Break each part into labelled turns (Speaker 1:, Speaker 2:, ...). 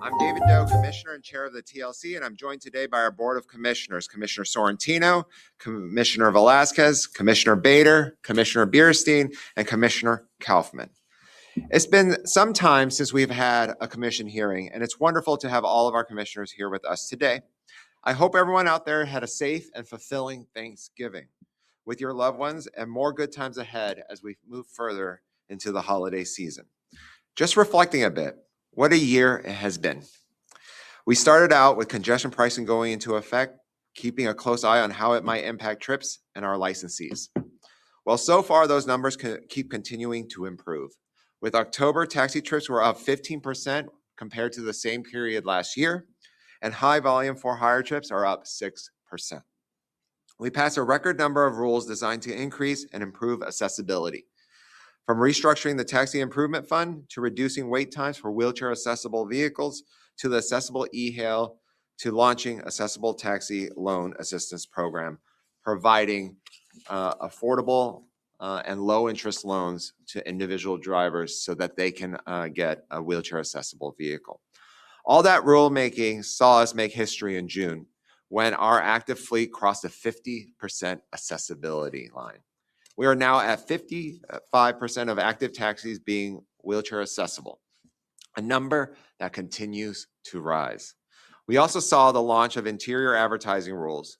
Speaker 1: I'm David Doe, Commissioner and Chair of the TLC, and I'm joined today by our Board of Commissioners, Commissioner Sorrentino, Commissioner Velasquez, Commissioner Bader, Commissioner Bierstein, and Commissioner Kaufman. It's been some time since we've had a commission hearing, and it's wonderful to have all of our commissioners here with us today. I hope everyone out there had a safe and fulfilling Thanksgiving with your loved ones and more good times ahead as we move further into the holiday season. Just reflecting a bit, what a year it has been. We started out with congestion pricing going into effect, keeping a close eye on how it might impact trips and our licensees. Well, so far, those numbers keep continuing to improve. With October, taxi trips were up 15% compared to the same period last year, and high volume for hire trips are up 6%. We passed a record number of rules designed to increase and improve accessibility. From restructuring the Taxi Improvement Fund to reducing wait times for wheelchair accessible vehicles to the accessible e-hail to launching accessible taxi loan assistance program, providing affordable and low interest loans to individual drivers so that they can get a wheelchair accessible vehicle. All that rulemaking saw us make history in June when our active fleet crossed a 50% accessibility line. We are now at 55% of active taxis being wheelchair accessible, a number that continues to rise. We also saw the launch of interior advertising rules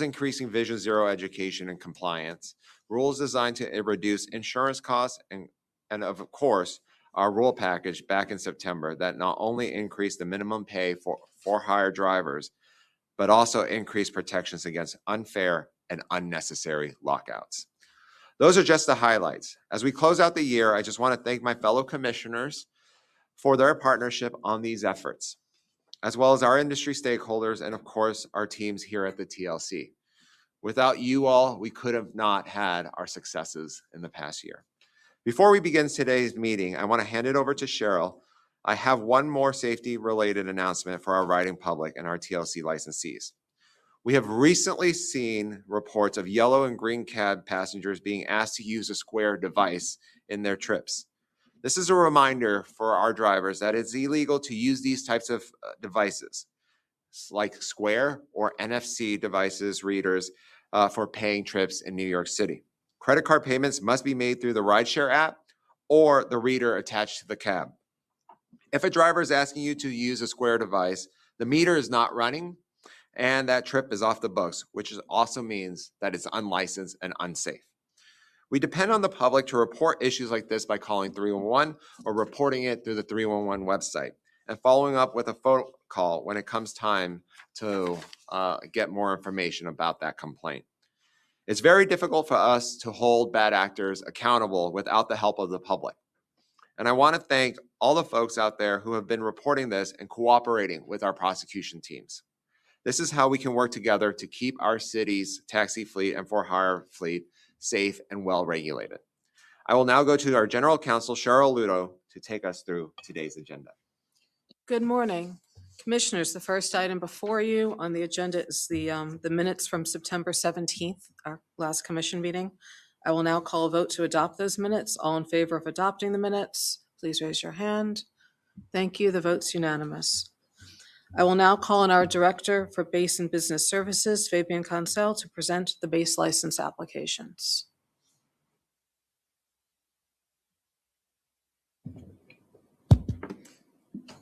Speaker 1: increasing Vision Zero education and compliance, rules designed to reduce insurance costs, and of course, our rule package back in September that not only increased the minimum pay for hire drivers, but also increased protections against unfair and unnecessary lockouts. Those are just the highlights. As we close out the year, I just want to thank my fellow commissioners for their partnership on these efforts, as well as our industry stakeholders and of course, our teams here at the TLC. Without you all, we could have not had our successes in the past year. Before we begin today's meeting, I want to hand it over to Cheryl. I have one more safety-related announcement for our riding public and our TLC licensees. We have recently seen reports of yellow and green cab passengers being asked to use a Square device in their trips. This is a reminder for our drivers that it's illegal to use these types of devices, like Square or NFC devices, readers, for paying trips in New York City. Credit card payments must be made through the rideshare app or the reader attached to the cab. If a driver is asking you to use a Square device, the meter is not running, and that trip is off the books, which also means that it's unlicensed and unsafe. We depend on the public to report issues like this by calling 311 or reporting it through the 311 website and following up with a phone call when it comes time to get more information about that complaint. It's very difficult for us to hold bad actors accountable without the help of the public. And I want to thank all the folks out there who have been reporting this and cooperating with our prosecution teams. This is how we can work together to keep our city's taxi fleet and for-hire fleet safe and well-regulated. I will now go to our General Counsel, Cheryl Ludo, to take us through today's agenda.
Speaker 2: Good morning. Commissioners, the first item before you on the agenda is the minutes from September 17th, our last commission meeting. I will now call a vote to adopt those minutes. All in favor of adopting the minutes, please raise your hand. Thank you. The vote's unanimous. I will now call on our Director for Base and Business Services, Fabian Cancel, to present the base license applications.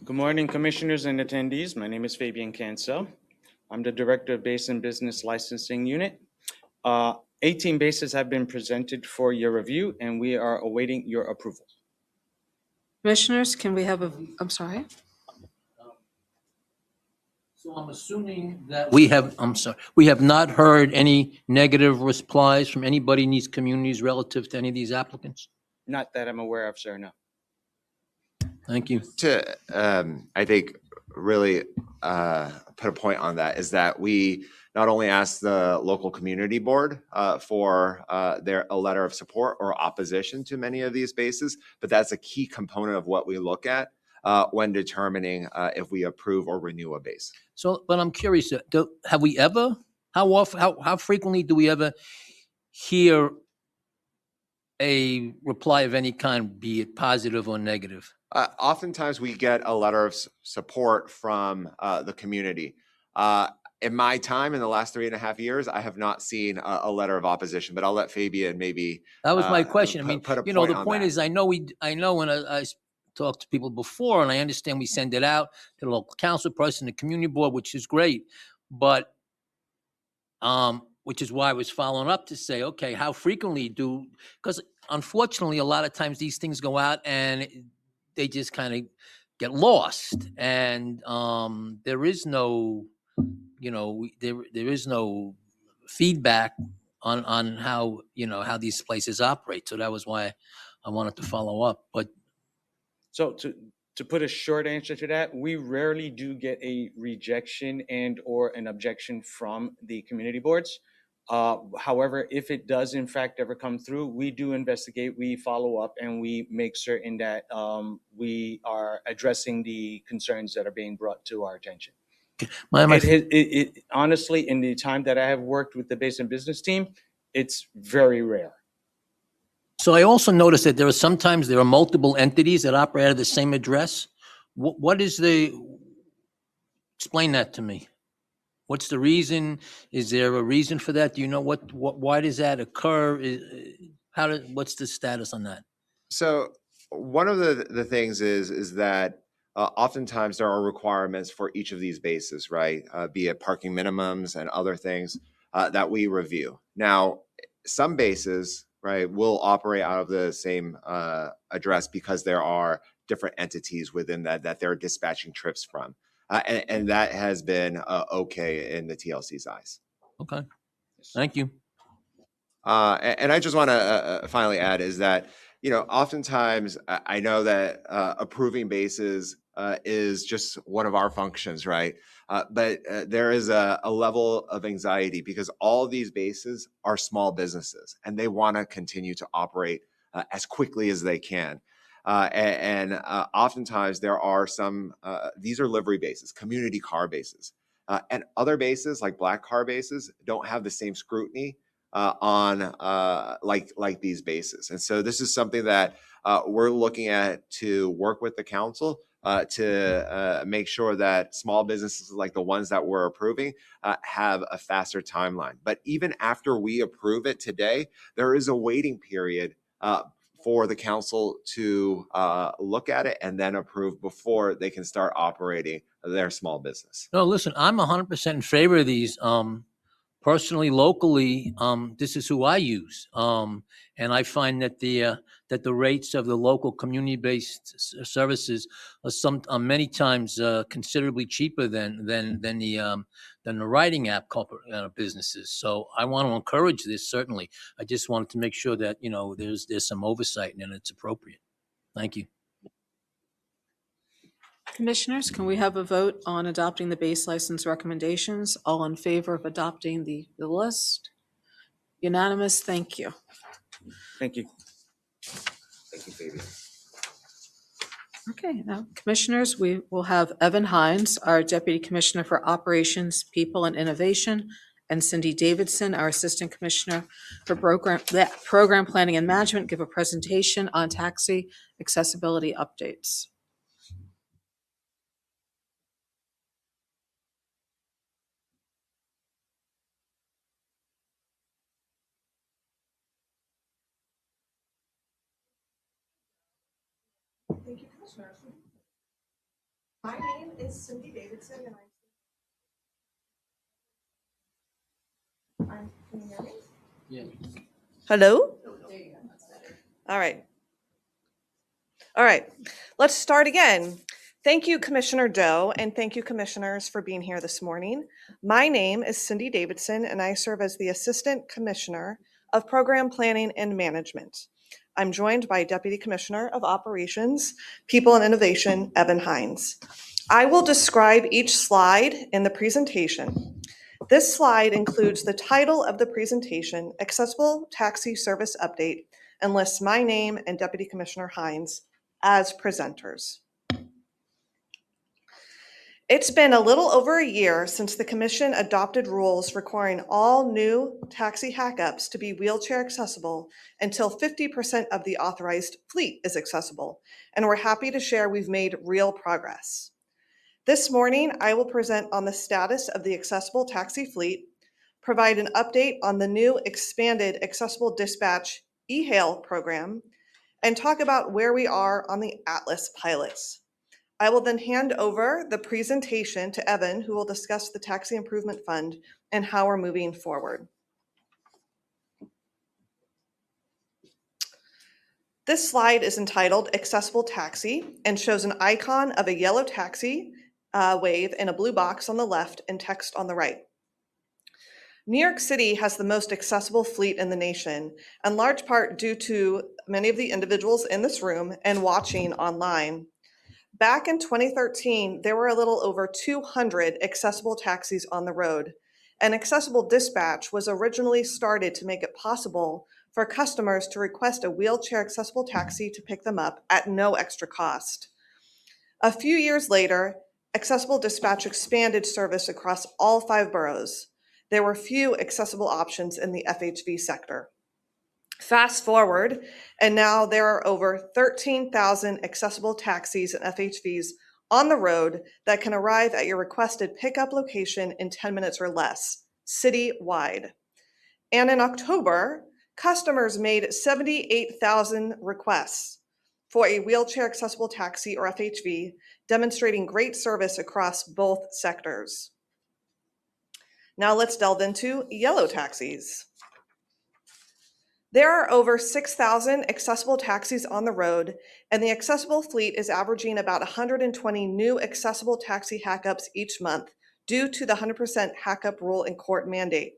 Speaker 3: Good morning, commissioners and attendees. My name is Fabian Cancel. I'm the Director of Base and Business Licensing Unit. 18 bases have been presented for your review, and we are awaiting your approval.
Speaker 2: Commissioners, can we have I'm sorry?
Speaker 4: So I'm assuming that we have not heard any negative replies from anybody in these communities relative to any of these applicants?
Speaker 3: Not that I'm aware of, sir, no.
Speaker 4: Thank you.
Speaker 1: To, I think, really put a point on that is that we not only asked the local community board for a letter of support or opposition to many of these bases, but that's a key component of what we look at when determining if we approve or renew a base.
Speaker 4: So, but I'm curious, have we ever, how frequently do we ever hear a reply of any kind, be it positive or negative?
Speaker 1: Oftentimes we get a letter of support from the community. In my time, in the last 3.5 years, I have not seen a letter of opposition, but I'll let Fabian maybe.
Speaker 4: That was my question. I mean,
Speaker 1: put a
Speaker 4: you know,
Speaker 1: point
Speaker 4: the
Speaker 1: on
Speaker 4: point
Speaker 1: that.
Speaker 4: is, I know when I talked to people before, and I understand we send it out to the local council person, the community board, which is great, but, which is why I was following up to say, okay, how frequently because unfortunately, a lot of times these things go out and they just kind of get lost, and, there is no, there is no feedback on how, how these places operate. So that was why I wanted to follow up. But
Speaker 3: So to put a short answer to that, we rarely do get a rejection and or an objection from the community boards. However, if it does in fact ever come through, we do investigate, we follow up, and we make certain that we are addressing the concerns that are being brought to our attention. Honestly, in the time that I have worked with the Basin Business team, it's very rare.
Speaker 4: so I also noticed that sometimes there are multiple entities that operate out of the same address. What is explain that to me. What's the reason? Is there a reason for that? Do you know why does that occur? What's the status on that?
Speaker 1: So one of the things is that oftentimes there are requirements for each of these bases, right? Be it parking minimums and other things that we review. Now, some bases, right, will operate out of the same address because there are different entities within that they're dispatching trips from. And that has been okay in the TLC's eyes.
Speaker 4: Okay, thank you.
Speaker 1: And I just want to finally add is that, oftentimes I know that approving bases is just one of our functions, right? But there is a level of anxiety because all of these bases are small businesses and they want to continue to operate as quickly as they can. And oftentimes there are these are livery bases, community car bases. And other bases like black car bases don't have the same scrutiny on like these bases. And so this is something that we're looking at to work with the council to make sure that small businesses like the ones that we're approving have a faster timeline. But even after we approve it today, there is a waiting period for the council to look at it and then approve before they can start operating their small business.
Speaker 4: No, listen, I'm 100% in favor of these. Personally, locally, this is who I use. And I find that the rates of the local community-based services are many times considerably cheaper than the writing app corporate businesses. So I want to encourage this, certainly. I just wanted to make sure that, there's some oversight and it's appropriate. Thank you.
Speaker 2: Commissioners, can we have a vote on adopting the base license recommendations? All in favor of adopting the list? Unanimous, thank you.
Speaker 3: Thank you.
Speaker 1: Thank you, Fabian.
Speaker 2: Okay, now, Commissioners, we will have Evan Hines, our Deputy Commissioner for Operations, People, and Innovation, and Cindy Davidson, our Assistant Commissioner for Program Planning and Management, give a presentation on taxi accessibility updates.
Speaker 5: Thank you, Commissioner. My name is Cindy Davidson, and can you hear me?
Speaker 4: Yeah.
Speaker 5: Hello? All right. All right, let's start again. Thank you, Commissioner Doe, and thank you, Commissioners, for being here this morning. My name is Cindy Davidson, and I serve as the Assistant Commissioner of Program Planning and Management. I'm joined by Deputy Commissioner of Operations, People and Innovation, Evan Hines. I will describe each slide in the presentation. This slide includes the title of the presentation, Accessible Taxi Service Update, and lists my name and Deputy Commissioner Hines as presenters. It's been a little over a year since the Commission adopted rules requiring all new taxi hackups to be wheelchair accessible until 50% of the authorized fleet is accessible, and we're happy to share we've made real progress. This morning, I will present on the status of the accessible taxi fleet, provide an update on the new expanded accessible dispatch e-hail program, and talk about where we are on the Atlas pilots. I will then hand over the presentation to Evan, who will discuss the Taxi Improvement Fund and how we're moving forward. This slide is entitled Accessible Taxi and shows an icon of a yellow taxi wave and a blue box on the left and text on the right. New York City has the most accessible fleet in the nation, in large part due to many of the individuals in this room and watching online. Back in 2013, there were a little over 200 accessible taxis on the road, and accessible dispatch was originally started to make it possible for customers to request a wheelchair accessible taxi to pick them up at no extra cost. A few years later, accessible dispatch expanded service across all 5 boroughs. There were few accessible options in the FHV sector. Fast forward, and now there are over 13,000 accessible taxis and FHVs on the road that can arrive at your requested pickup location in 10 minutes or less, citywide. And in October, customers made 78,000 requests for a wheelchair accessible taxi or FHV, demonstrating great service across both sectors. Now let's delve into yellow taxis. There are over 6,000 accessible taxis on the road, and the accessible fleet is averaging about 120 new accessible taxi hackups each month due to the 100% hackup rule and court mandate.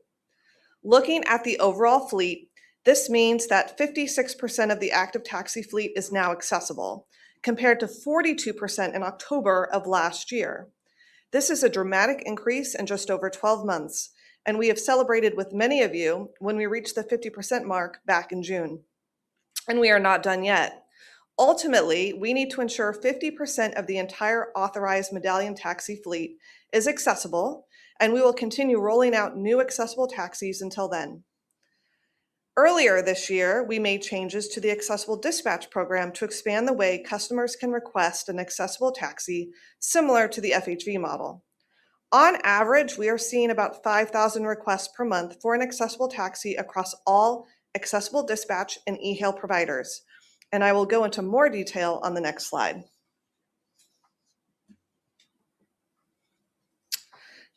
Speaker 5: Looking at the overall fleet, this means that 56% of the active taxi fleet is now accessible, compared to 42% in October of last year. This is a dramatic increase in just over 12 months, and we have celebrated with many of you when we reached the 50% mark back in June. And we are not done yet. Ultimately, we need to ensure 50% of the entire authorized medallion taxi fleet is accessible, and we will continue rolling out new accessible taxis until then. Earlier this year, we made changes to the accessible dispatch program to expand the way customers can request an accessible taxi similar to the FHV model. On average, we are seeing about 5,000 requests per month for an accessible taxi across all accessible dispatch and e-hail providers, and I will go into more detail on the next slide.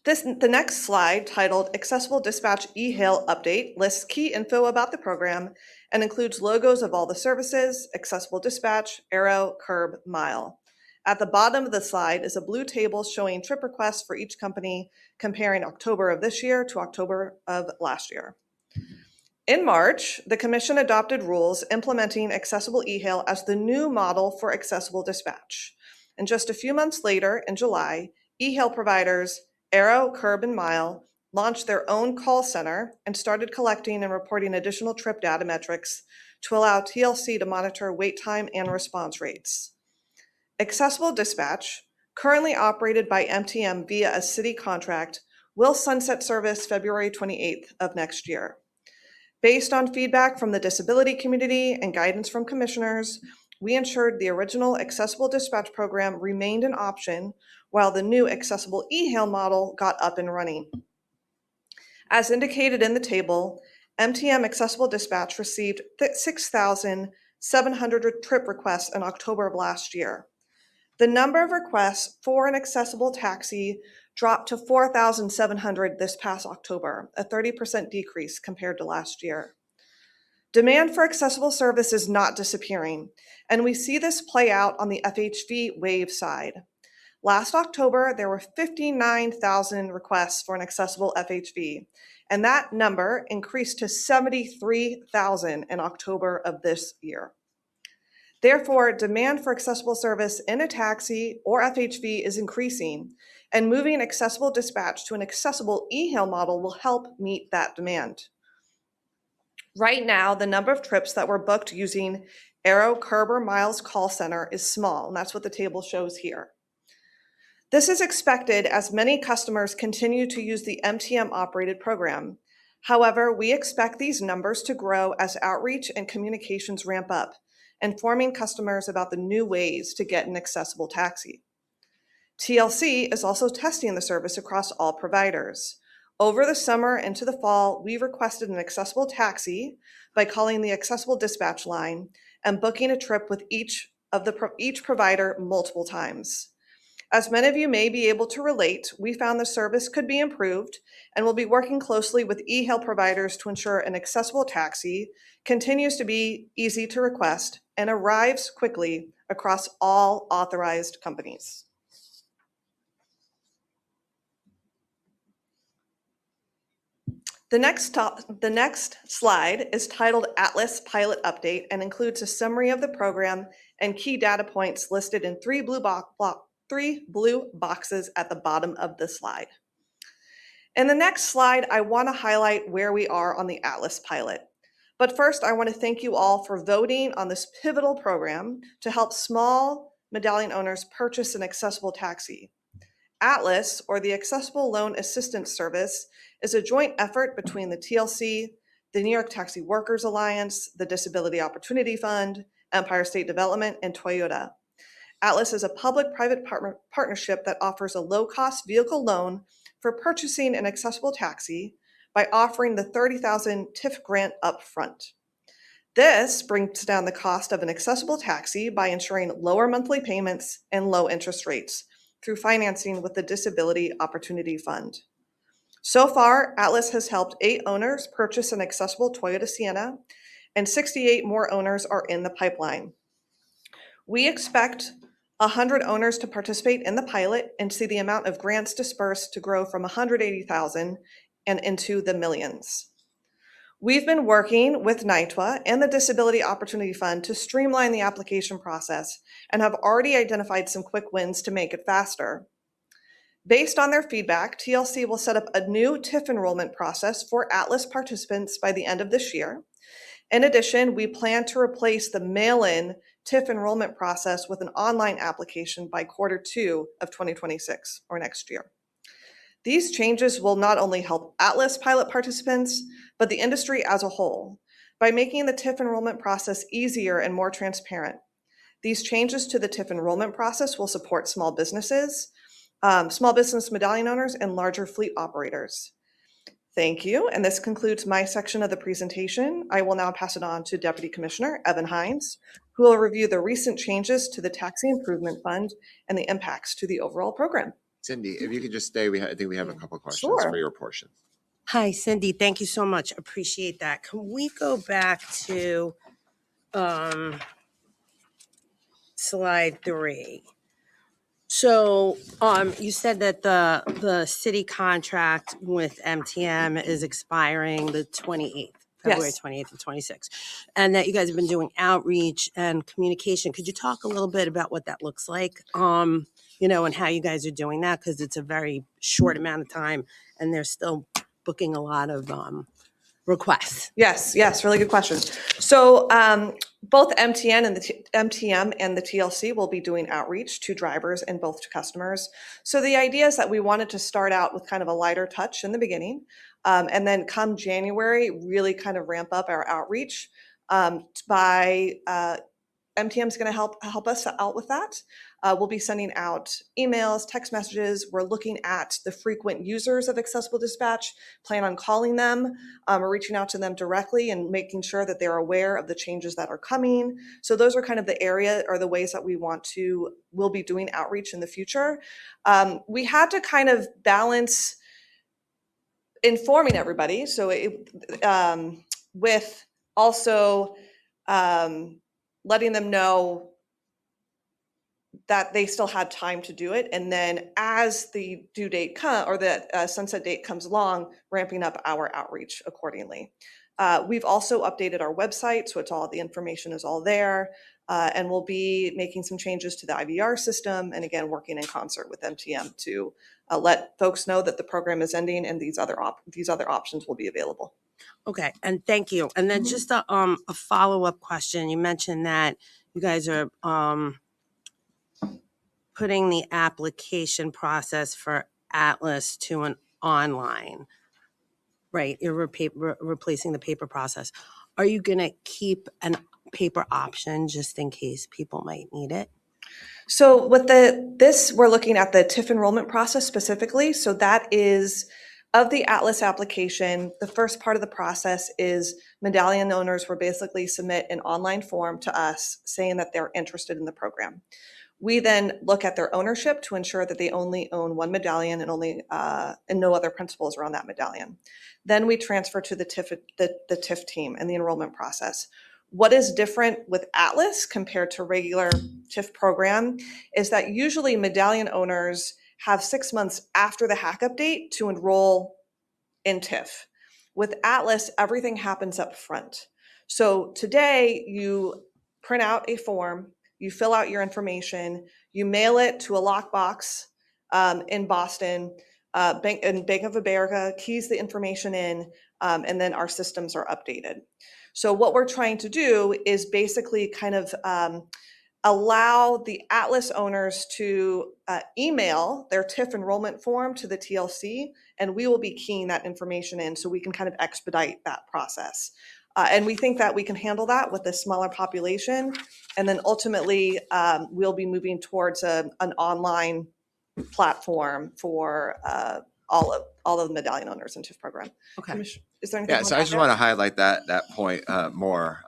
Speaker 5: The next slide, titled Accessible Dispatch e-hail Update, lists key info about the program and includes logos of all the services, accessible dispatch, arrow, curb, mile. At the bottom of the slide is a blue table showing trip requests for each company, comparing October of this year to October of last year. In March, the Commission adopted rules implementing accessible e-hail as the new model for accessible dispatch. And just a few months later, in July, e-hail providers Arrow, Curb, and Mile launched their own call center and started collecting and reporting additional trip data metrics to allow TLC to monitor wait time and response rates. Accessible dispatch, currently operated by MTM via a city contract, will sunset service February 28th of next year. Based on feedback from the disability community and guidance from commissioners, we ensured the original accessible dispatch program remained an option while the new accessible e-hail model got up and running. As indicated in the table, MTM Accessible Dispatch received 6,700 trip requests in October of last year. The number of requests for an accessible taxi dropped to 4,700 this past October, a 30% decrease compared to last year. Demand for accessible service is not disappearing, and we see this play out on the FHV WAV side. Last October, there were 59,000 requests for an accessible FHV, and that number increased to 73,000 in October of this year. Therefore, demand for accessible service in a taxi or FHV is increasing, and moving accessible dispatch to an accessible e-hail model will help meet that demand. Right now, the number of trips that were booked using Arrow, Curb, or Mile's call center is small, and that's what the table shows here. This is expected as many customers continue to use the MTM-operated program. However, we expect these numbers to grow as outreach and communications ramp up, informing customers about the new ways to get an accessible taxi. TLC is also testing the service across all providers. Over the summer into the fall, we requested an accessible taxi by calling the accessible dispatch line and booking a trip with each provider multiple times. As many of you may be able to relate, we found the service could be improved and will be working closely with e-hail providers to ensure an accessible taxi continues to be easy to request and arrives quickly across all authorized companies. The next slide is titled Atlas Pilot Update and includes a summary of the program and key data points listed in three blue boxes at the bottom of the slide. In the next slide, I want to highlight where we are on the Atlas pilot. But first, I want to thank you all for voting on this pivotal program to help small medallion owners purchase an accessible taxi. Atlas, or the Accessible Loan Assistance Service, is a joint effort between the TLC, the New York Taxi Workers Alliance, the Disability Opportunity Fund, Empire State Development, and Toyota. Atlas is a public-private partnership that offers a low-cost vehicle loan for purchasing an accessible taxi by offering the $30,000 TIF grant upfront. This brings down the cost of an accessible taxi by ensuring lower monthly payments and low interest rates through financing with the Disability Opportunity Fund. So far, Atlas has helped 8 owners purchase an accessible Toyota Sienna, and 68 more owners are in the pipeline. We expect 100 owners to participate in the pilot and see the amount of grants dispersed to grow from 180,000 and into the millions. We've been working with NYTWA and the Disability Opportunity Fund to streamline the application process and have already identified some quick wins to make it faster. Based on their feedback, TLC will set up a new TIF enrollment process for Atlas participants by the end of this year. In addition, we plan to replace the mail-in TIF enrollment process with an online application by Q2 of 2026 or next year. These changes will not only help Atlas pilot participants, but the industry as a whole by making the TIF enrollment process easier and more transparent. These changes to the TIF enrollment process will support small businesses, small business medallion owners, and larger fleet operators. Thank you, and this concludes my section of the presentation. I will now pass it on to Deputy Commissioner Evan Hines, who will review the recent changes to the Taxi Improvement Fund and the impacts to the overall program.
Speaker 1: Cindy, if you could just stay, I think we have a couple questions
Speaker 5: Sure.
Speaker 1: for your portion.
Speaker 6: Hi, Cindy. Thank you so much. Appreciate that. Can we go back to slide 3? So you said that the city contract with MTM is expiring the 28th, February
Speaker 5: Yes.
Speaker 6: 28th and 26th, and that you guys have been doing outreach and communication. Could you talk a little bit about what that looks like, and how you guys are doing that? Because it's a very short amount of time, and they're still booking a lot of requests.
Speaker 5: Yes, really good question. So both MTM and the TLC will be doing outreach to drivers and both to customers. So the idea is that we wanted to start out with kind of a lighter touch in the beginning, and then come January, really kind of ramp up our outreach by MTM's going to help us out with that. We'll be sending out emails, text messages. We're looking at the frequent users of Accessible Dispatch, plan on calling them or reaching out to them directly and making sure that they're aware of the changes that are coming. So those are kind of the area or the ways that we'll be doing outreach in the future. We had to kind of balance informing everybody. So with also letting them know that they still had time to do it. And then as the due date or the sunset date comes along, ramping up our outreach accordingly. We've also updated our website, so the information is all there. And we'll be making some changes to the IVR system. And again, working in concert with MTM to let folks know that the program is ending and these other options will be available.
Speaker 6: Okay, and thank you. And then just a follow-up question. You mentioned that you guys are putting the application process for Atlas to an online, right? You're replacing the paper process. Are you going to keep an paper option just in case people might need it?
Speaker 5: So with we're looking at the TIF enrollment process specifically. So that is of the Atlas application. The first part of the process is medallion owners will basically submit an online form to us saying that they're interested in the program. We then look at their ownership to ensure that they only own one medallion and and no other principals around that medallion. Then we transfer to the TIF team and the enrollment process. What is different with Atlas compared to regular TIF program is that usually medallion owners have 6 months after the hack update to enroll in TIF. With Atlas, everything happens up front. So today you print out a form, you fill out your information, you mail it to a lockbox in Boston, Bank of America keys the information in, and then our systems are updated. So what we're trying to do is basically kind of allow the Atlas owners to email their TIF enrollment form to the TLC, and we will be keying that information in so we can kind of expedite that process. And we think that we can handle that with a smaller population. And then ultimately, we'll be moving towards an online platform for all of the medallion owners in TIF program.
Speaker 2: Okay.
Speaker 5: Is there anything?
Speaker 1: Yeah, so I just want to highlight that point more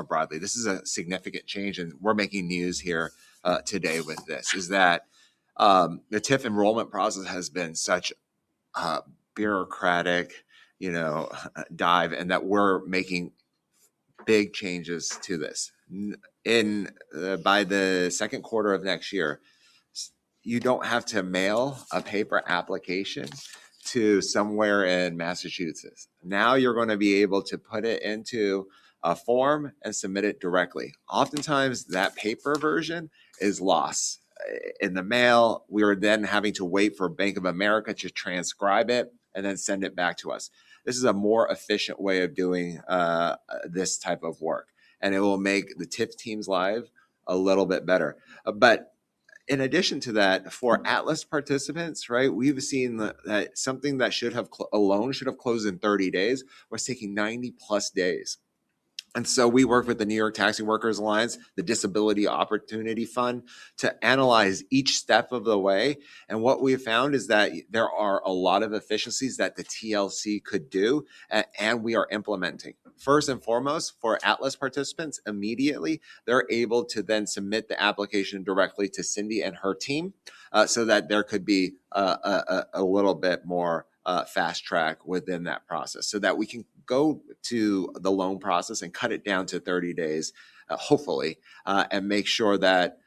Speaker 1: broadly. This is a significant change, and we're making news here today with this. Is that the TIF enrollment process has been such a bureaucratic, dive, and that we're making big changes to this. By the second quarter of next year, you don't have to mail a paper application to somewhere in Massachusetts. Now you're going to be able to put it into a form and submit it directly. Oftentimes that paper version is lost in the mail. We were then having to wait for Bank of America to transcribe it and then send it back to us. This is a more efficient way of doing this type of work, and it will make the TIF team's life a little bit better. But in addition to that, for Atlas participants, right, we've seen that something that should have closed in 30 days was taking 90 plus days. And so we work with the New York Taxi Workers Alliance, the Disability Opportunity Fund, to analyze each step of the way. And what we found is that there are a lot of efficiencies that the TLC could do, and we are implementing. First and foremost, for Atlas participants, immediately, they're able to then submit the application directly to Cindy and her team so that there could be a little bit more fast track within that process so that we can go to the loan process and cut it down to 30 days, hopefully, and make sure that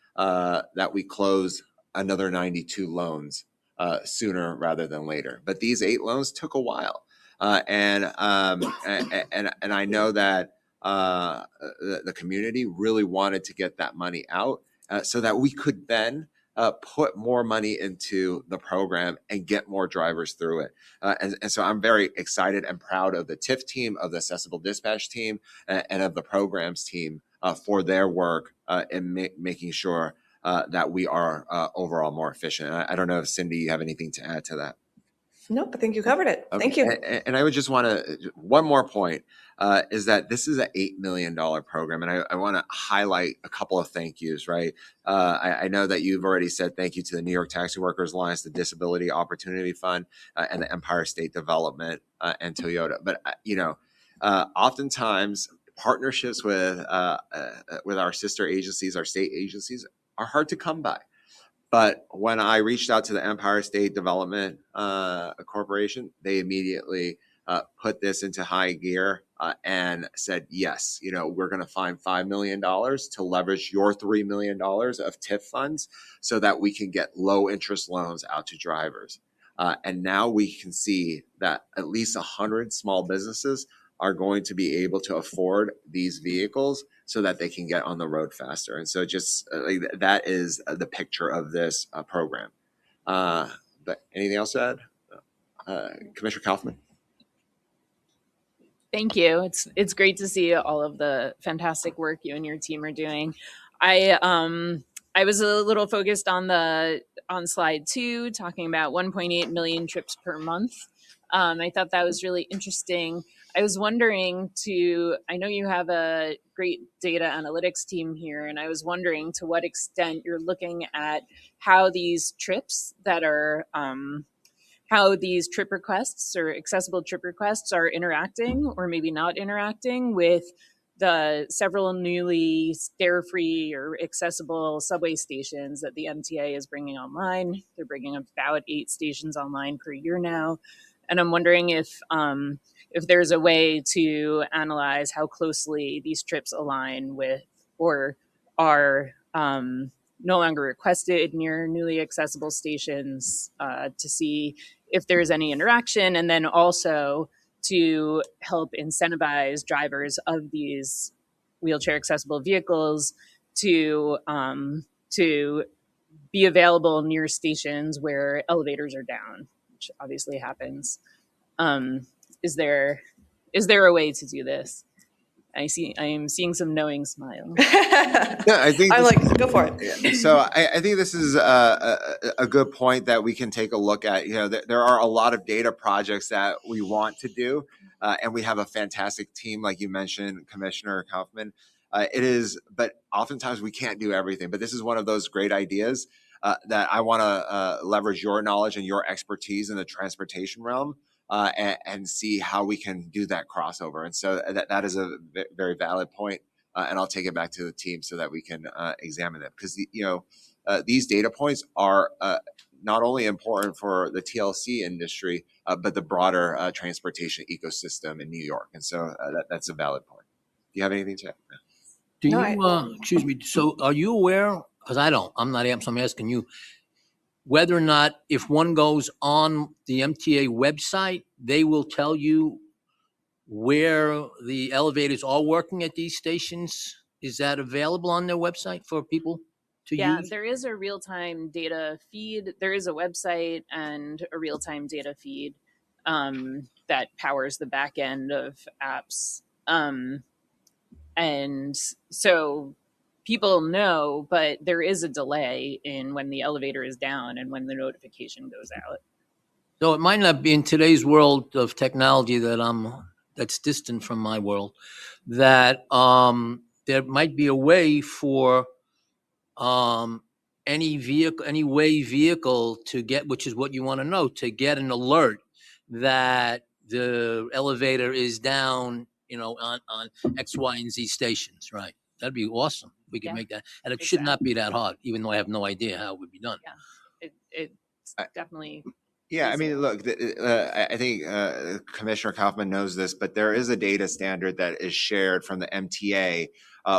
Speaker 1: we close another 92 loans sooner rather than later. But these 8 loans took a while. And I know that the community really wanted to get that money out so that we could then put more money into the program and get more drivers through it. And so I'm very excited and proud of the TIF team, of the Accessible Dispatch team, and of the programs team for their work in making sure that we are overall more efficient. I don't know if Cindy, you have anything to add to that?
Speaker 5: Nope, I think you covered it.
Speaker 1: Okay.
Speaker 5: Thank you.
Speaker 1: And I would just want to, one more point, is that this is an $8 million program. And I want to highlight a couple of thank yous, right? I know that you've already said thank you to the New York Taxi Workers Alliance, the Disability Opportunity Fund, and the Empire State Development and Toyota. But, oftentimes partnerships with our sister agencies, our state agencies, are hard to come by. But when I reached out to the Empire State Development Corporation, they immediately put this into high gear and said, yes, we're going to find $5 million to leverage your $3 million of TIF funds so that we can get low interest loans out to drivers. And now we can see that at least 100 small businesses are going to be able to afford these vehicles so that they can get on the road faster. And so just that is the picture of this program. But anything else to add? Commissioner Kaufman?
Speaker 7: Thank you. It's great to see all of the fantastic work you and your team are doing. I I was a little focused on slide 2, talking about 1.8 million trips per month. I thought that was really interesting. I was wondering I know you have a great data analytics team here, and I was wondering to what extent you're looking at how these trips how these trip requests or accessible trip requests are interacting or maybe not interacting with the several newly stair-free or accessible subway stations that the MTA is bringing online. They're bringing about 8 stations online per year now. And I'm wondering if there's a way to analyze how closely these trips align with or are no longer requested near newly accessible stations to see if there's any interaction, and then also to help incentivize drivers of these wheelchair accessible vehicles to be available near stations where elevators are down, which obviously happens. Is there a way to do this? I am seeing some knowing smiles.
Speaker 1: Yeah, I think
Speaker 5: I'm
Speaker 1: this-
Speaker 5: like, go for it.
Speaker 1: Yeah. So I think this is a good point that we can take a look at. You know, there are a lot of data projects that we want to do, and we have a fantastic team, like you mentioned, Commissioner Kaufman. But oftentimes we can't do everything. But this is one of those great ideas that I want to leverage your knowledge and your expertise in the transportation realm. And see how we can do that crossover. And so that is a very valid point. And I'll take it back to the team so that we can examine them. Because, these data points are not only important for the TLC industry, but the broader transportation ecosystem in New York. And so that's a valid point. Do you have anything to add?
Speaker 4: Do
Speaker 5: No,
Speaker 4: you, excuse me, so are you aware, because I'm asking you, whether or not if one goes on the MTA website, they will tell you where the elevators are working at these stations? Is that available on their website for people to
Speaker 7: Yeah,
Speaker 4: use?
Speaker 7: there is a real-time data feed. There is a website and a real-time data feed that powers the back end of apps. And so people know, but there is a delay in when the elevator is down and when the notification goes out.
Speaker 4: So it might not be in today's world of technology that's distant from my world, that there might be a way for any vehicle to get, which is what you want to know, to get an alert that the elevator is down, on X, Y, and Z stations, right? That'd be awesome. We could
Speaker 7: Yeah,
Speaker 4: make that, and it should not be that hard, even though I have no idea how it would be done.
Speaker 7: It's definitely.
Speaker 1: Yeah, I mean,
Speaker 7: feasible.
Speaker 1: look, I think Commissioner Kaufman knows this, but there is a data standard that is shared from the MTA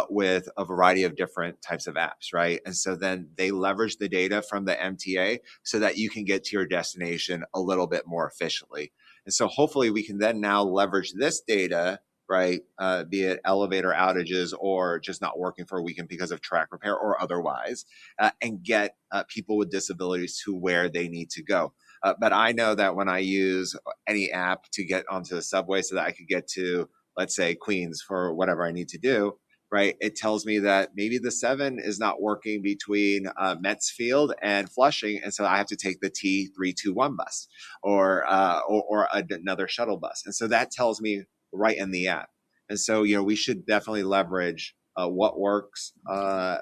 Speaker 1: with a variety of different types of apps, right? And so then they leverage the data from the MTA so that you can get to your destination a little bit more efficiently. And so hopefully we can then now leverage this data, right? Be it elevator outages or just not working for a weekend because of track repair or otherwise, and get people with disabilities to where they need to go. But I know that when I use any app to get onto the subway so that I could get to, let's say, Queens for whatever I need to do, right? It tells me that maybe the 7 is not working between Metsfield and Flushing. And so I have to take the T321 bus or another shuttle bus. And so that tells me right in the app. And so, we should definitely leverage what works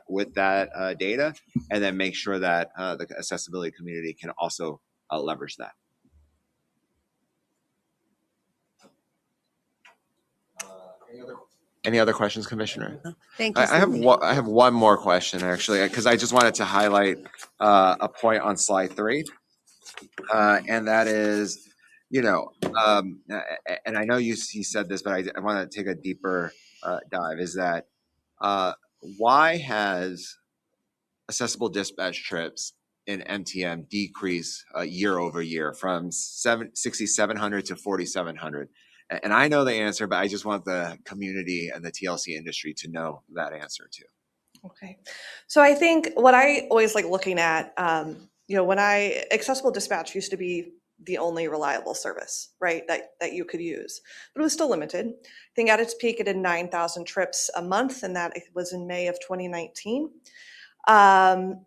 Speaker 1: with that data, and then make sure that the accessibility community can also leverage that. Any other questions, Commissioner?
Speaker 6: Thank you.
Speaker 1: I have one more question, actually, because I just wanted to highlight a point on slide 3, and that is, and I know you said this, but I want to take a deeper dive. Is that why has accessible dispatch trips in MTM decrease year over year from 6,700 to 4,700? And I know the answer, but I just want the community and the TLC industry to know that answer too.
Speaker 5: Okay. So I think what I always like looking at, when accessible dispatch used to be the only reliable service, right, that you could use, but it was still limited. I think at its peak, it did 9,000 trips a month, and that was in May of 2019.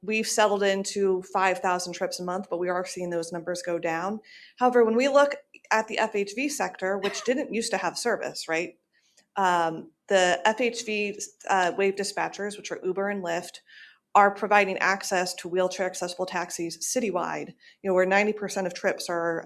Speaker 5: We've settled into 5,000 trips a month, but we are seeing those numbers go down. However, when we look at the FHV sector, which didn't used to have service, right? The FHV WAV dispatchers, which are Uber and Lyft, are providing access to wheelchair accessible taxis citywide, where 90% of trips are,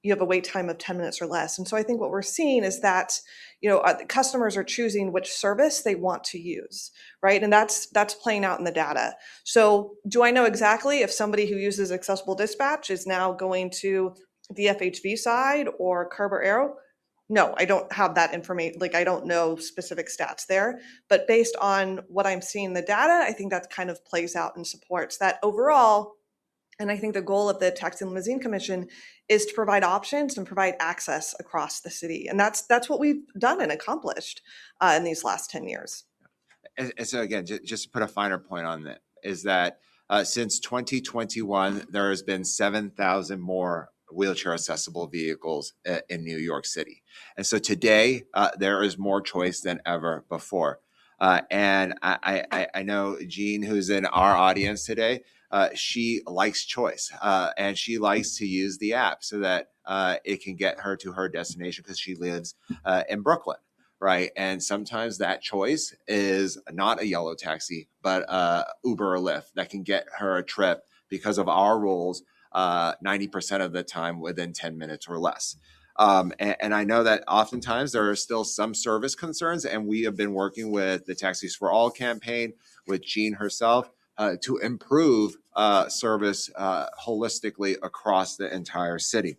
Speaker 5: you have a wait time of 10 minutes or less. And so I think what we're seeing is that, the customers are choosing which service they want to use, right? And that's playing out in the data. So do I know exactly if somebody who uses accessible dispatch is now going to the FHV side or Curb or Arrow? No, I don't have that information. Like, I don't know specific stats there, but based on what I'm seeing in the data, I think that kind of plays out and supports that overall. And I think the goal of the Taxi Limousine Commission is to provide options and provide access across the city. And that's what we've done and accomplished in these last 10 years.
Speaker 1: And so again, just to put a finer point on that, is that since 2021, there has been 7,000 more wheelchair accessible vehicles in New York City. And so today, there is more choice than ever before. And I know Jean, who's in our audience today, she likes choice, and she likes to use the app so that it can get her to her destination because she lives in Brooklyn. Right. And sometimes that choice is not a yellow taxi, but Uber or Lyft that can get her a trip because of our rules 90% of the time within 10 minutes or less. And I know that oftentimes there are still some service concerns, and we have been working with the Taxis for All campaign with Jean herself to improve service holistically across the entire city.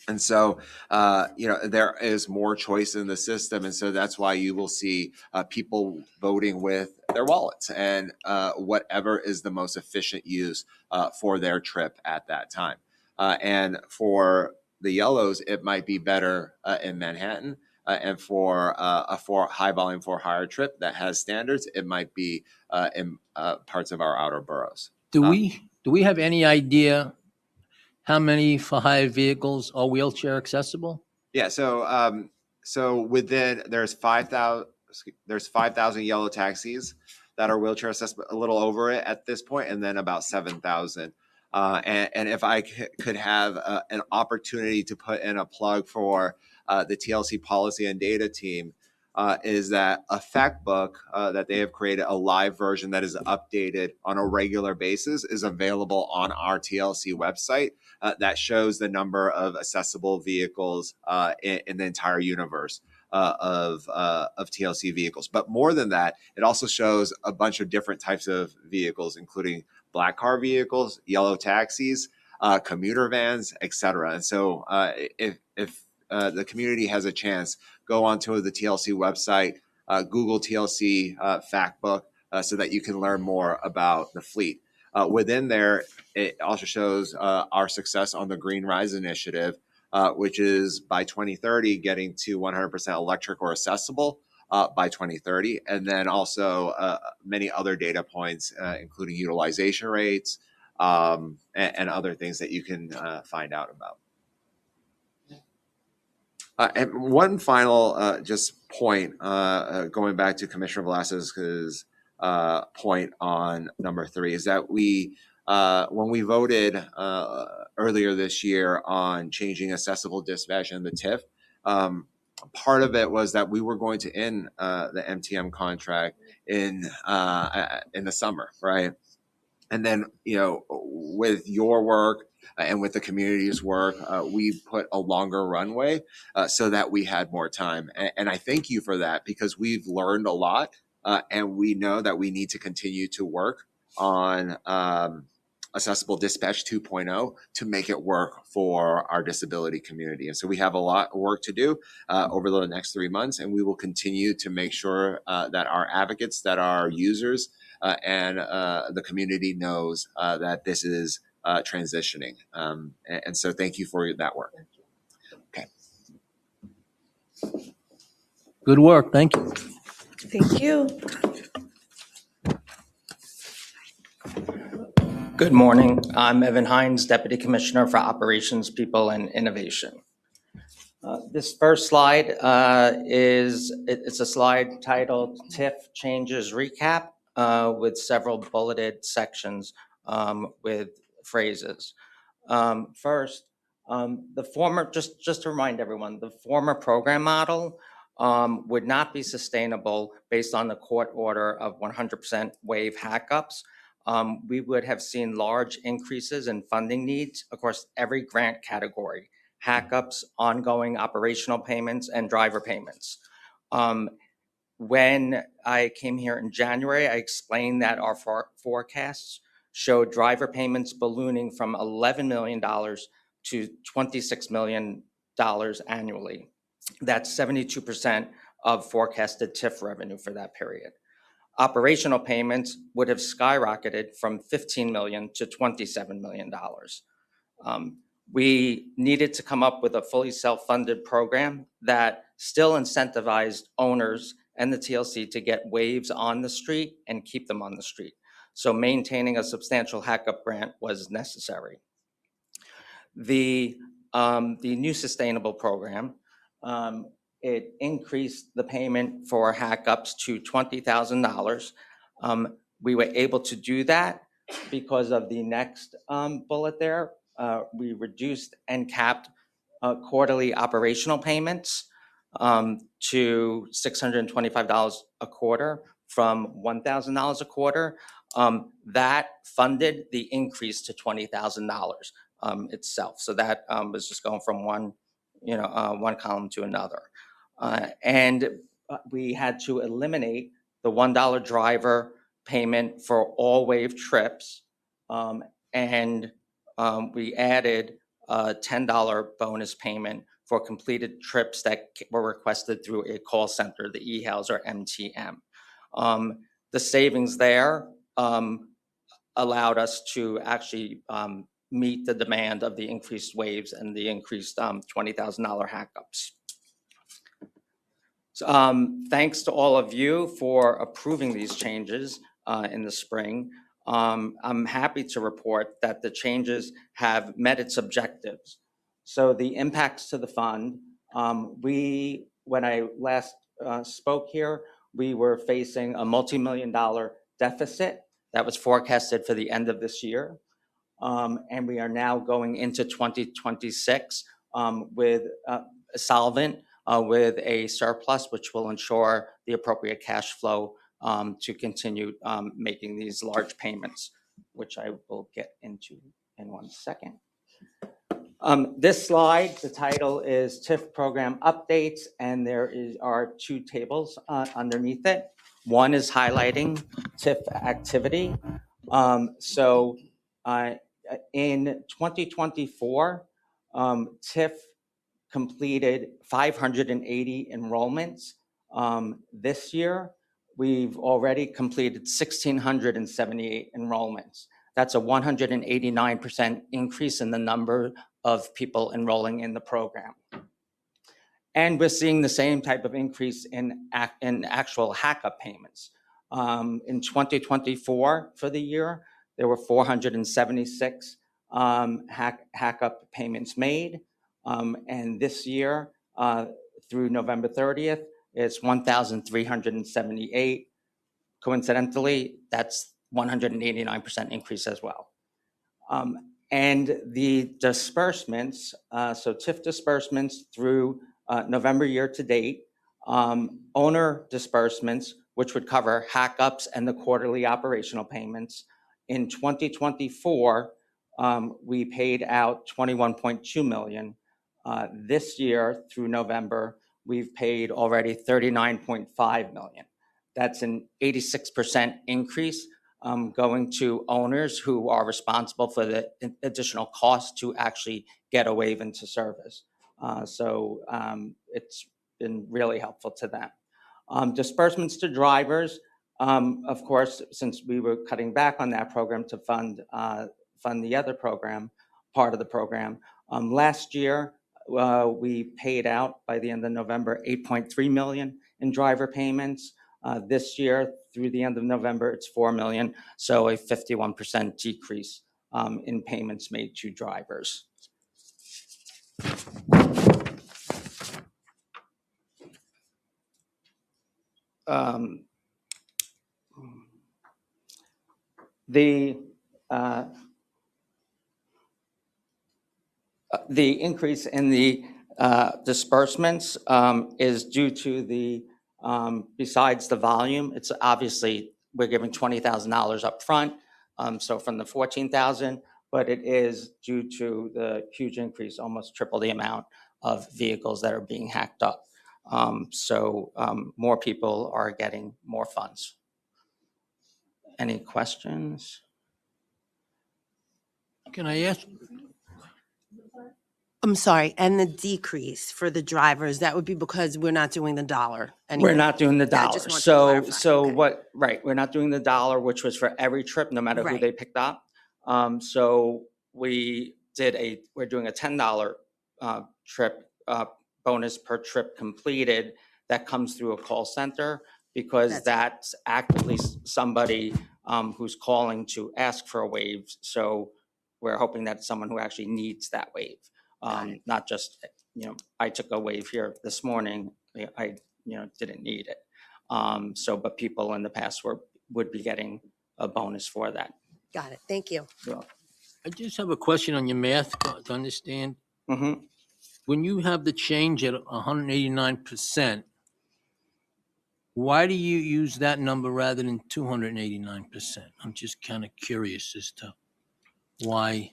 Speaker 1: And so, there is more choice in the system. And so that's why you will see people voting with their wallets and whatever is the most efficient use for their trip at that time. And for the yellows, it might be better in Manhattan. And for a high volume for hire trip that has standards, it might be in parts of our outer boroughs.
Speaker 4: Do we have any idea how many for hire vehicles are wheelchair accessible?
Speaker 1: Yeah, so within there's 5,000 yellow taxis that are wheelchair accessible, a little over it at this point, and then about 7,000. And if I could have an opportunity to put in a plug for the TLC policy and data team, is that a fact book that they have created, a live version that is updated on a regular basis, is available on our TLC website that shows the number of accessible vehicles in the entire universe of TLC vehicles. But more than that, it also shows a bunch of different types of vehicles, including black car vehicles, yellow taxis, commuter vans, et cetera. And so if the community has a chance, go onto the TLC website, Google TLC fact book so that you can learn more about the fleet. Within there, it also shows our success on the Green Rise initiative, which is by 2030 getting to 100% electric or accessible by 2030. And then also many other data points, including utilization rates and other things that you can find out about. And one final just point, going back to Commissioner Velasquez's point on number 3, is that we, when we voted earlier this year on changing accessible dispatch and the TIF, part of it was that we were going to end the MTM contract in the summer, right? And then, with your work and with the community's work, we put a longer runway so that we had more time. And I thank you for that, because we've learned a lot and we know that we need to continue to work on Accessible Dispatch 2.0 to make it work for our disability community. And so we have a lot of work to do over the next 3 months, and we will continue to make sure that our advocates, that our users, and the community knows that this is transitioning. And so thank you for that work. Okay.
Speaker 4: Good work, thank you.
Speaker 5: Thank you.
Speaker 8: Good morning. I'm Evan Hines, Deputy Commissioner for Operations, People, and Innovation. This first slide it's a slide titled TIF Changes Recap. with several bulleted sections with phrases. First, the former, just to remind everyone, the former program model would not be sustainable based on the court order of 100% waive hackups. We would have seen large increases in funding needs across every grant category: hackups, ongoing operational payments, and driver payments. When I came here in January, I explained that our forecasts showed driver payments ballooning from $11 million to $26 million annually. That's 72% of forecasted TIF revenue for that period. Operational payments would have skyrocketed from $15 million to $27 million. We needed to come up with a fully self-funded program that still incentivized owners and the TLC to get waves on the street and keep them on the street. So maintaining a substantial hackup grant was necessary. The new sustainable program, it increased the payment for hackups to $20,000. We were able to do that because of the next bullet there. We reduced and capped quarterly operational payments to $625 a quarter from $1,000 a quarter. That funded the increase to $20,000 itself. So that was just going from one column to another. And we had to eliminate the $1 driver payment for all wave trips. And we added a $10 bonus payment for completed trips that were requested through a call center, the eHouse or MTM. The savings there allowed us to actually meet the demand of the increased waves and the increased $20,000 hackups. Thanks to all of you for approving these changes in the spring. I'm happy to report that the changes have met its objectives. So the impacts to the fund, when I last spoke here, we were facing a multi-million-dollar deficit that was forecasted for the end of this year. And we are now going into 2026 with solvent, with a surplus, which will ensure the appropriate cash flow to continue making these large payments, which I will get into in 1 second. This slide, the title is TIF Program Updates, and there are 2 tables underneath it. One is highlighting TIF activity. In 2024, TIF completed 580 enrollments. This year, we've already completed 1,678 enrollments. That's a 189% increase in the number of people enrolling in the program. And we're seeing the same type of increase in actual hackup payments. In 2024, for the year, there were 476 hackup payments made. And this year, through November 30th, it's 1,378. Coincidentally, that's 189% increase as well. And the disbursements, so TIF disbursements through November year to date, owner disbursements, which would cover hackups and the quarterly operational payments. In 2024, we paid out $21.2 million. This year through November, we've paid already $39.5 million. That's an 86% increase going to owners who are responsible for the additional cost to actually get a wave into service. So it's been really helpful to them. Disbursements to drivers, of course, since we were cutting back on that program to fund the other program, part of the program. Last year, we paid out by the end of November $8.3 million in driver payments. This year, through the end of November, it's $4 million, so a 51% decrease in payments made to drivers. The increase in the disbursements is due to the, besides the volume, it's obviously, we're giving $20,000 up front, so from the 14,000, but it is due to the huge increase, almost triple the amount of vehicles that are being hacked up. So more people are getting more funds. Any questions?
Speaker 4: Can I ask,
Speaker 6: I'm sorry, and the decrease for the drivers, that would be because we're not doing the dollar anymore?
Speaker 8: We're not doing the
Speaker 6: Yeah, I
Speaker 8: dollar.
Speaker 6: just wanted to
Speaker 8: So,
Speaker 6: clarify.
Speaker 8: so
Speaker 6: Okay.
Speaker 8: what, right, we're not doing the dollar, which was for every trip, no matter who
Speaker 6: Right.
Speaker 8: they picked up. So we're doing a $10 trip bonus per trip completed that comes through a call center, because that's actively somebody who's calling to ask for a waive. So we're hoping that it's someone who actually needs that waive. Not just, I took a waive here this morning, I didn't need it. But people in the past would be getting a bonus for that.
Speaker 6: Got it. Thank you.
Speaker 4: I just have a question on your math to understand.
Speaker 8: Mm-hmm.
Speaker 4: When you have the change at 189%, why do you use that number rather than 289%? I'm just kind of curious as to why.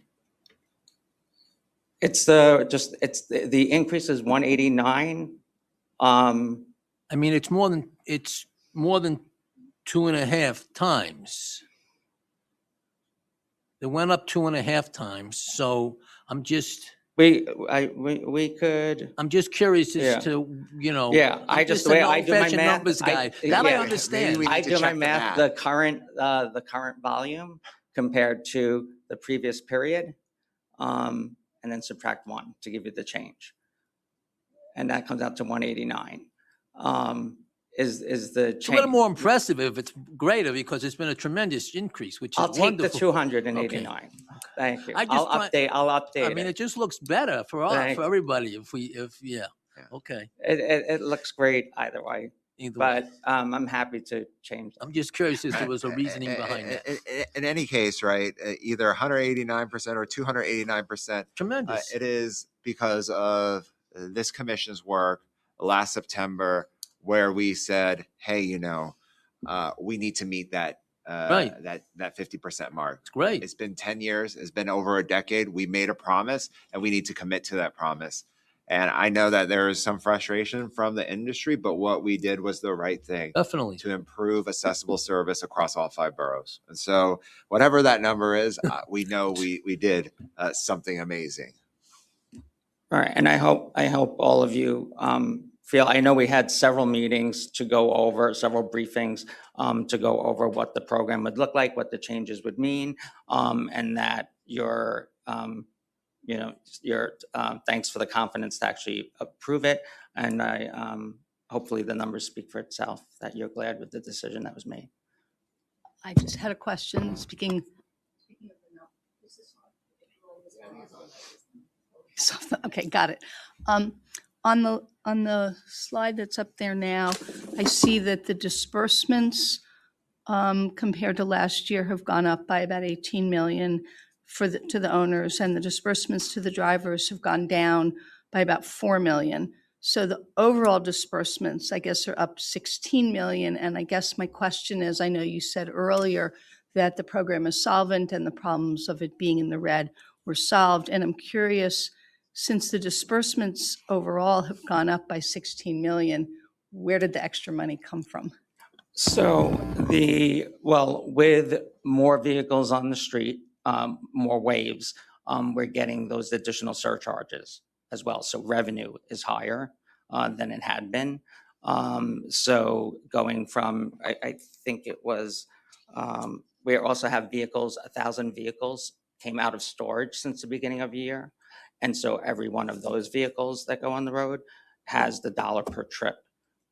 Speaker 8: The increase is 189.
Speaker 4: I mean, it's more than 2.5 times. It went up 2.5 times, so I'm just
Speaker 8: We could.
Speaker 4: I'm just curious
Speaker 8: Yeah.
Speaker 4: as to,
Speaker 8: Yeah,
Speaker 4: I'm
Speaker 8: the
Speaker 4: just
Speaker 8: way
Speaker 4: an
Speaker 8: I do my
Speaker 4: old-fashioned
Speaker 8: math.
Speaker 4: numbers guy. That I
Speaker 8: yeah,
Speaker 4: understand.
Speaker 1: we
Speaker 8: I
Speaker 1: need to
Speaker 8: do my
Speaker 1: check the
Speaker 8: math,
Speaker 1: math.
Speaker 8: the current volume compared to the previous period, and then subtract 1 to give you the change. And that comes out to 189. Is the change.
Speaker 4: It's a little more impressive if it's greater because it's been a tremendous increase, which is
Speaker 8: I'll take the
Speaker 4: wonderful.
Speaker 8: 289. Thank you.
Speaker 4: I just
Speaker 8: I'll update
Speaker 4: I mean,
Speaker 8: it.
Speaker 4: it just looks better for
Speaker 8: Thank
Speaker 4: for
Speaker 8: you.
Speaker 4: everybody yeah.
Speaker 1: Yeah.
Speaker 4: Okay.
Speaker 8: It looks great either way,
Speaker 4: Either way.
Speaker 8: but I'm happy to change them.
Speaker 4: I'm just curious if there was a reasoning behind that.
Speaker 1: In any case, right, either 189% or 289%,
Speaker 4: Tremendous.
Speaker 1: it is because of this commission's work last September, where we said, hey, we need to meet that
Speaker 4: Right.
Speaker 1: that 50% mark.
Speaker 4: It's great.
Speaker 1: It's been 10 years. It's been over a decade. We made a promise, and we need to commit to that promise. And I know that there is some frustration from the industry, but what we did was the right thing
Speaker 4: Definitely.
Speaker 1: to improve accessible service across all 5 boroughs. And so whatever that number is, we know we did something amazing.
Speaker 8: All right, and I hope all of you feel, I know we had several meetings to go over, several briefings to go over what the program would look like, what the changes would mean, and that your thanks for the confidence to actually approve it. And hopefully the numbers speak for itself, that you're glad with the decision that was made.
Speaker 9: I just had a question, speaking of okay, got it. On the slide that's up there now, I see that the disbursements compared to last year have gone up by about 18 million to the owners, and the disbursements to the drivers have gone down by about 4 million. So the overall disbursements, I guess, are up 16 million. And I guess my question is, I know you said earlier that the program is solvent and the problems of it being in the red were solved. And I'm curious, since the disbursements overall have gone up by 16 million, where did the extra money come from?
Speaker 8: So with more vehicles on the street, more waves, we're getting those additional surcharges as well. So revenue is higher than it had been. So going from, I think it was, we also have vehicles, 1,000 vehicles came out of storage since the beginning of the year. And so every one of those vehicles that go on the road has the dollar per trip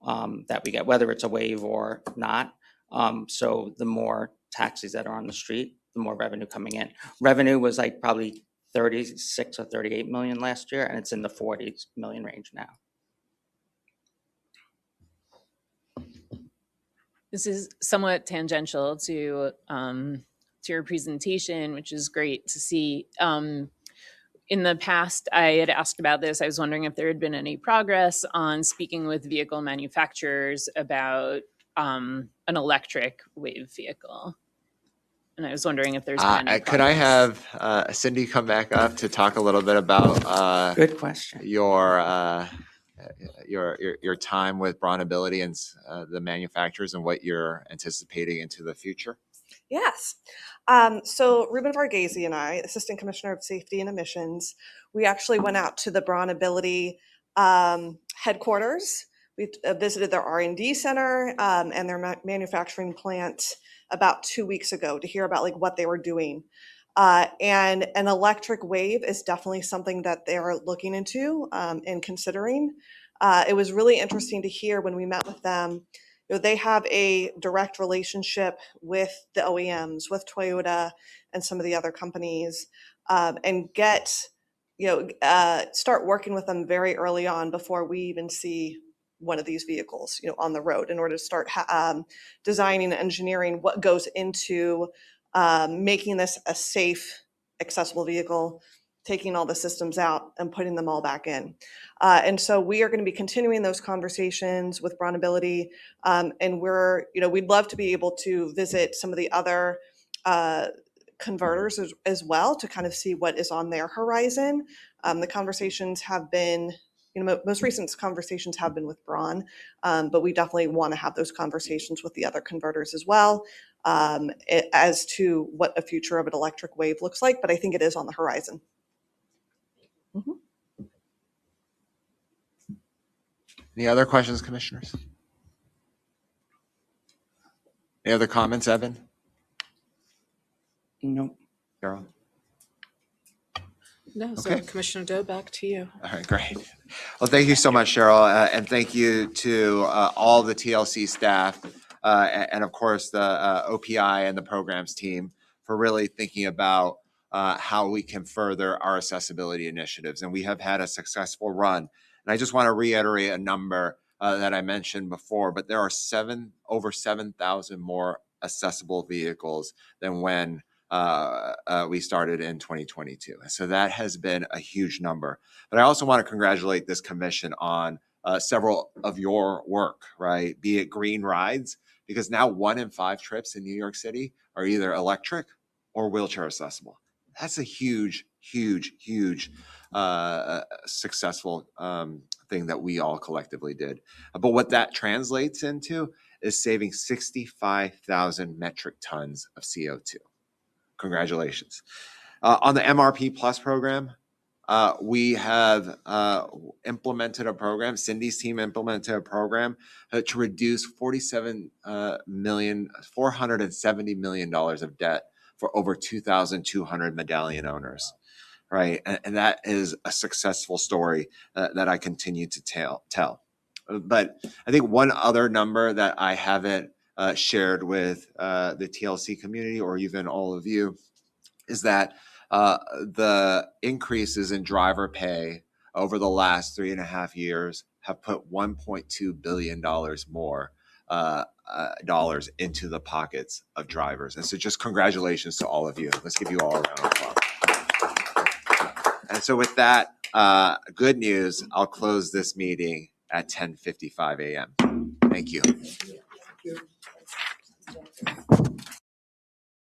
Speaker 8: that we get, whether it's a waive or not. So the more taxis that are on the street, the more revenue coming in. Revenue was like probably 36 or 38 million last year, and it's in the 40 million range now.
Speaker 7: This is somewhat tangential to to your presentation, which is great to see. In the past, I had asked about this. I was wondering if there had been any progress on speaking with vehicle manufacturers about an electric WAV vehicle. And I was wondering if there's been any
Speaker 1: Could I
Speaker 7: progress.
Speaker 1: have Cindy come back up to talk a little bit about
Speaker 8: Good question.
Speaker 1: your time with Bronability and the manufacturers and what you're anticipating into the future?
Speaker 5: Yes. So Ruben Varghese and I, Assistant Commissioner of Safety and Emissions, we actually went out to the Bronability headquarters. We visited their R&D center and their manufacturing plant about 2 weeks ago to hear about like what they were doing. And an electric WAV is definitely something that they're looking into and considering. It was really interesting to hear when we met with them. You know, they have a direct relationship with the OEMs, with Toyota and some of the other companies, and start working with them very early on before we even see one of these vehicles, on the road, in order to start designing and engineering what goes into making this a safe, accessible vehicle, taking all the systems out and putting them all back in. And so we are going to be continuing those conversations with Bronability. And we'd love to be able to visit some of the other converters as well to kind of see what is on their horizon. The conversations have been, most recent conversations have been with Braun, but we definitely want to have those conversations with the other converters as well as to what a future of an electric WAV looks like. But I think it is on the horizon. Mhm.
Speaker 1: Any other questions, commissioners? Any other comments, Evan?
Speaker 8: No.
Speaker 1: Carol?
Speaker 2: No, so
Speaker 1: Okay.
Speaker 2: Commissioner Doe, back to you.
Speaker 1: All right, great. Well, thank you so much, Cheryl, and thank you to all the TLC staff and of course the OPI and the programs team for really thinking about how we can further our accessibility initiatives. And we have had a successful run. And I just want to reiterate a number that I mentioned before, but there are over 7,000 more accessible vehicles than when we started in 2022. So that has been a huge number. But I also want to congratulate this commission on several of your work, right? Be it green rides, because now 1 in 5 trips in New York City are either electric or wheelchair accessible. That's a huge, huge, huge successful thing that we all collectively did. But what that translates into is saving 65,000 metric tons of CO2. Congratulations. On the MRP Plus program, we have implemented a program, Cindy's team implemented a program to reduce $470 million of debt for over 2,200 medallion owners, right? And that is a successful story that I continue to tell. But I think one other number that I haven't shared with the TLC community or even all of you is that the increases in driver pay over the last 3.5 years have put $1.2 billion more dollars into the pockets of drivers. And so just congratulations to all of you. Let's give you all a round of applause. And so with that good news, I'll close this meeting at 10:55 a.m. Thank you.